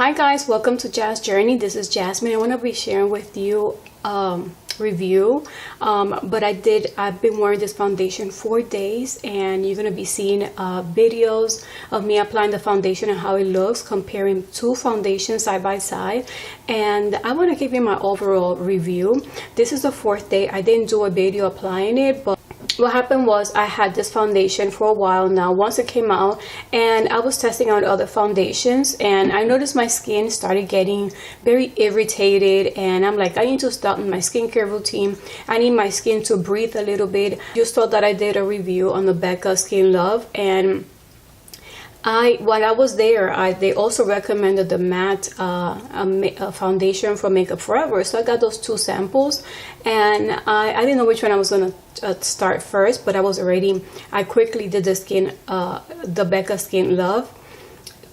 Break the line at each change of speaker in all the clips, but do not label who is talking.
Hi guys, welcome to Jazz Journey. This is Jasmine. I want to be sharing with you review, but I've been wearing this foundation 4 days, and you're going to be seeing videos of me applying the foundation and how it looks, comparing two foundations side by side. And I want to give you my overall review. This is the 4th day. I didn't do a video applying it, but what happened was I had this foundation for a while now once it came out, and I was testing out other foundations, and I noticed my skin started getting very irritated, and I'm like, I need to start my skincare routine. I need my skin to breathe a little bit. Just thought that I did a review on the Becca Skin Love, and while I was there, they also recommended the matte foundation from Makeup Forever. So I got those 2 samples, and I didn't know which one I was going to start first, but I quickly did the Becca Skin Love.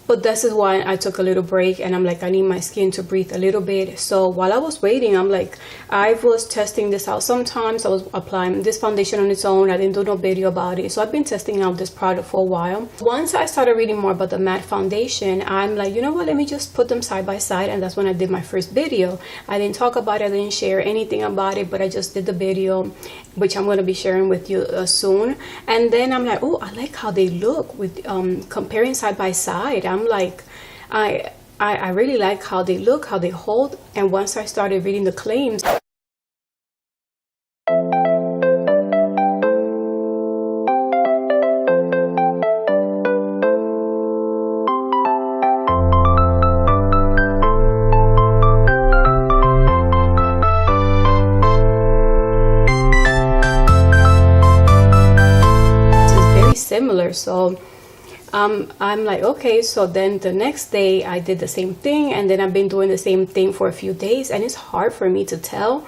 But this is why I took a little break, and I'm like, I need my skin to breathe a little bit. So while I was waiting, I'm like, I was testing this out. Sometimes I was applying this foundation on its own. I didn't do no video about it. So I've been testing out this product for a while. Once I started reading more about the matte foundation, I'm like, you know what, let me just put them side by side. And that's when I did my first video. I didn't talk about it. I didn't share anything about it, but I just did the video, which I'm going to be sharing with you soon. And then I'm like, oh, I like how they look with comparing side by side. I'm like, I really like how they look, how they hold. And once I started reading the claims, similar. So I'm like, okay. So then the next day I did the same thing, and then I've been doing the same thing for a few days, and it's hard for me to tell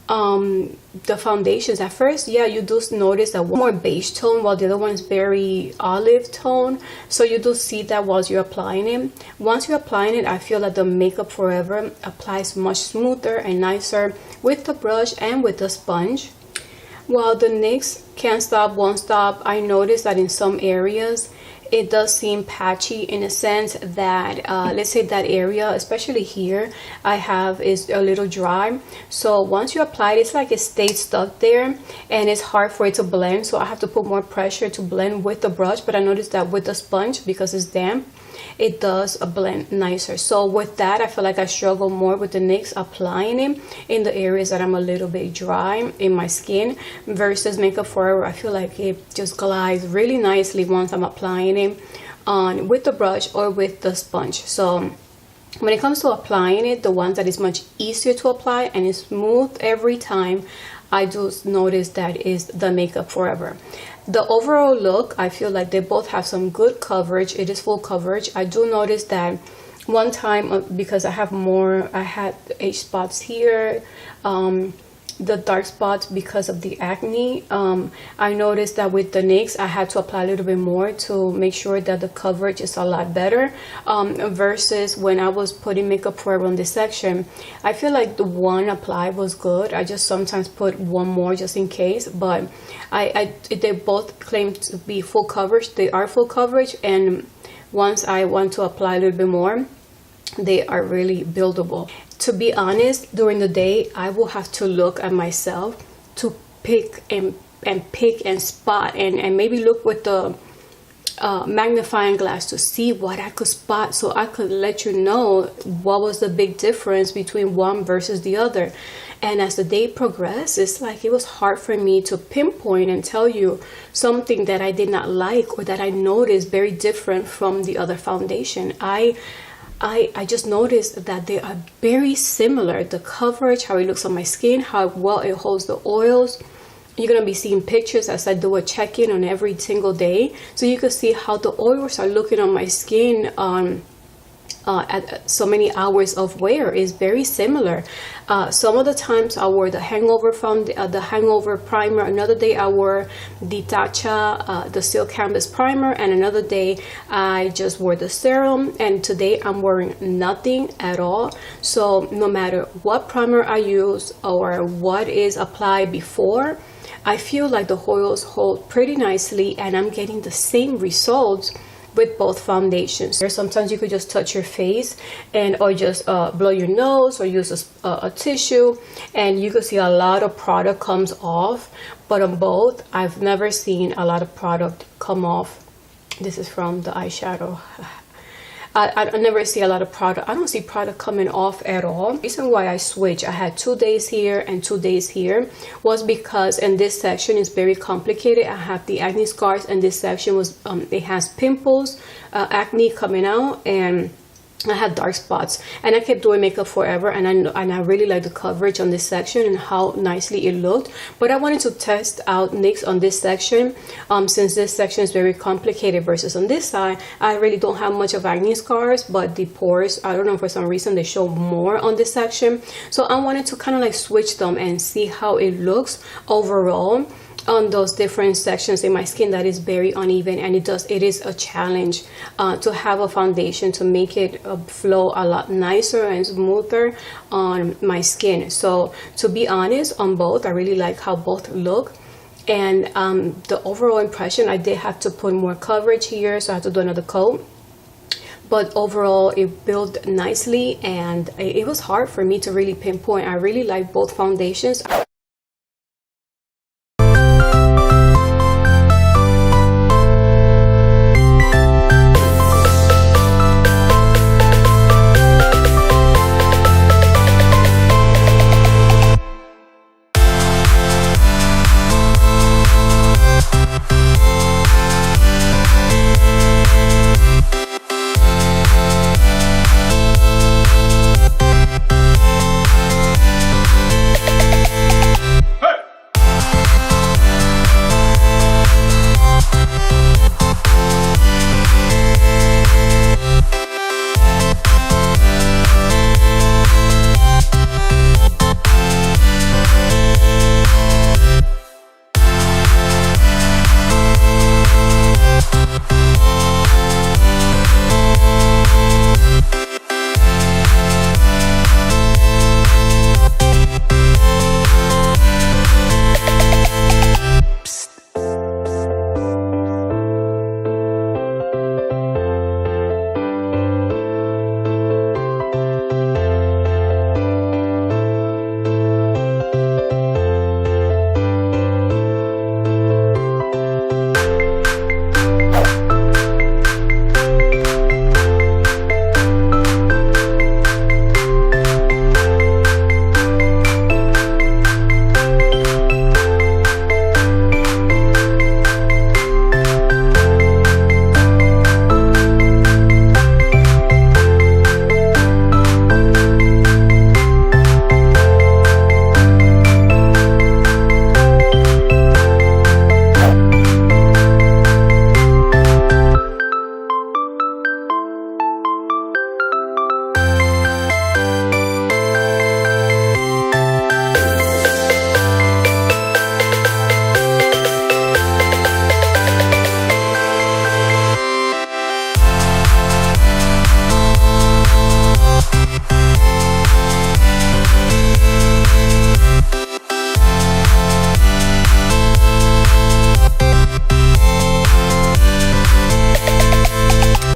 the foundations. At first, yeah, you do notice that one more beige tone while the other one is very olive tone, so you do see that while you're applying it. Once you're applying it, I feel that the Makeup Forever applies much smoother and nicer with the brush and with the sponge. While the NYX Can't Stop, Won't Stop, I noticed that in some areas it does seem patchy, in a sense that let's say that area, especially here, is a little dry. So once you apply it, it's like it stays stuck there, and it's hard for it to blend. So I have to put more pressure to blend with the brush. But I noticed that with the sponge, because it's damp, it does blend nicer. So with that, I feel like I struggle more with the NYX applying it in the areas that I'm a little bit dry in my skin, versus Makeup Forever. I feel like it just glides really nicely once I'm applying it on with the brush or with the sponge. So when it comes to applying it, the ones that is much easier to apply and is smooth every time, I do notice that is the Makeup Forever. The overall look, I feel like they both have some good coverage. It is full coverage. I do notice that one time, because I had age spots here, the dark spots because of the acne. I noticed that with the NYX, I had to apply a little bit more to make sure that the coverage is a lot better, versus when I was putting Makeup Forever on this section. I feel like the one applied was good. I just sometimes put one more just in case, but they both claim to be full coverage. They are full coverage, and once I want to apply a little bit more, they are really buildable. To be honest, during the day, I will have to look at myself to pick and spot, and maybe look with the magnifying glass to see what I could spot, so I could let you know what was the big difference between one versus the other. And as the day progressed, it's like it was hard for me to pinpoint and tell you something that I did not like or that I noticed very different from the other foundation. I just noticed that they are very similar. The coverage, how it looks on my skin, how well it holds the oils. You're going to be seeing pictures as I do a check-in on every single day, so you can see how the oils are looking on my skin at so many hours of wear is very similar. Some of the times I wore the Hangover primer. Another day I wore the Tatcha, the Silk Canvas primer, and another day I just wore the serum. And today I'm wearing nothing at all. So no matter what primer I use or what is applied before, I feel like the oils hold pretty nicely, and I'm getting the same results with both foundations. Sometimes you could just touch your face and or just blow your nose or use a tissue, and you could see a lot of product comes off. But on both, I've never seen a lot of product come off. This is from the eyeshadow. I never see a lot of product. I don't see product coming off at all. The reason why I switched, I had 2 days here and 2 days here, was because in this section is very complicated. I have the acne scars, and this section was it has pimples, acne coming out, and I had dark spots, and I kept doing makeup forever, and I really like the coverage on this section and how nicely it looked. But I wanted to test out NYX on this section, since this section is very complicated versus on this side. I really don't have much of acne scars, but the pores, I don't know, for some reason they show more on this section. So I wanted to kind of like switch them and see how it looks overall on those different sections in my skin that is very uneven, and it is a challenge to have a foundation to make it flow a lot nicer and smoother on my skin. So to be honest, on both, I really like how both look. And the overall impression, I did have to put more coverage here, so I had to do another coat. But overall, it built nicely, and it was hard for me to really pinpoint. I really like both foundations.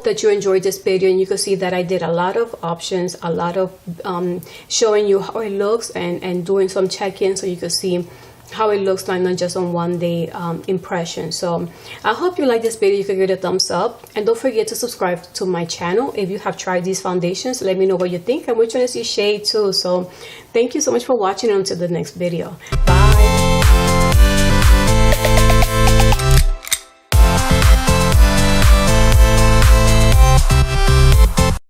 That you enjoyed this video, and you can see that I did a lot of options, a lot of showing you how it looks, and doing some check-in so you can see how it looks like, not just on one day impression. So I hope you like this video. You can give it a thumbs up, and don't forget to subscribe to my channel. If you have tried these foundations, let me know what you think and which one is your shade too. So thank you so much for watching. Until the next video, bye.